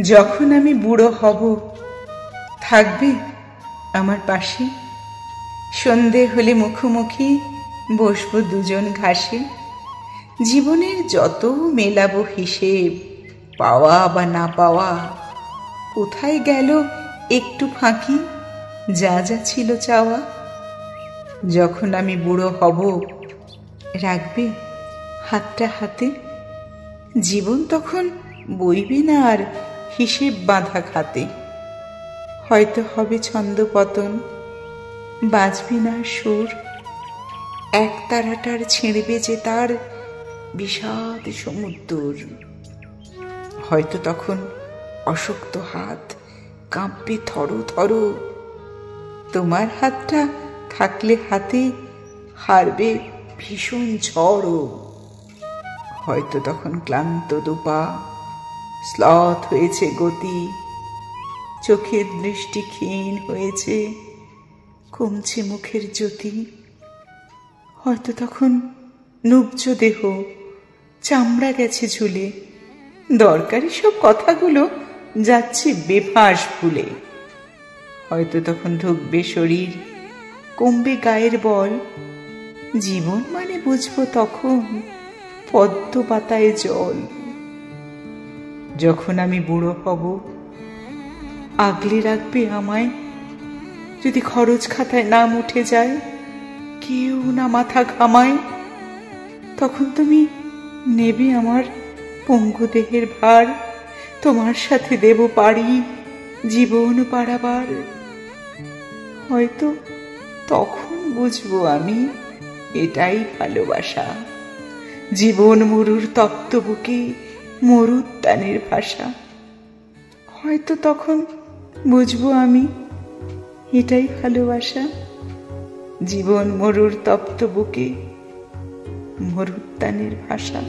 যখন আমি বুড়ো হব থাকবে আমার পাশে, সন্ধে হলে মুখোমুখি বসবো দুজন ঘাসে। জীবনের যত মেলাবো হিসেব, পাওয়া বা না পাওয়া, কোথায় গেল একটু ফাঁকি যা যা ছিল চাওয়া। যখন আমি বুড়ো হব রাখবে হাতটা হাতে, জীবন তখন বইবে না আর হিসেব বাঁধা খাতে। হয়তো হবে ছন্দপতন, বাজবে না সুর, এক তারাটার ছিঁড়বে যে তার বিষাদ সমুদ্র। হয়তো তখন অশক্ত হাত কাঁপবে থর থর, তোমার হাতটা থাকলে হাতে হারবে ভীষণ ঝড়। হয়তো তখন ক্লান্ত দুপা শ্লথ হয়েছে গতি, চোখের দৃষ্টি ক্ষীণ হয়েছে, কমছে মুখের জ্যোতি। হয়তো তখন নুব্জ দেহ চামড়া গেছে ঝুলে, দরকারি সব কথাগুলো যাচ্ছে বেফাঁস ভুলে। হয়তো তখন ধুকবে শরীর, কমবে গায়ের বল, জীবন মানে বুঝবো তখন পদ্ম পাতায় জল। যখন আমি বুড়ো হব আগলে রাখবে আমায়, যদি খরচ খাতায় নাম উঠে যায়, কেউ না মাথা ঘামায়। তখন তুমি নেবে আমার পঙ্গু দেহের ভার, তোমার সাথে দেব পারি জীবন পারাবার। হয়তো তখন বুঝবো আমি এটাই ভালোবাসা, জীবন মরুর তপ্ত বুকে মরুদ্যানের ভাষা। হয়তো তখন বুঝবো আমি এটাই ভালোবাসা, জীবন মরুর তপ্ত বুকে মরুদ্যানের ভাষা।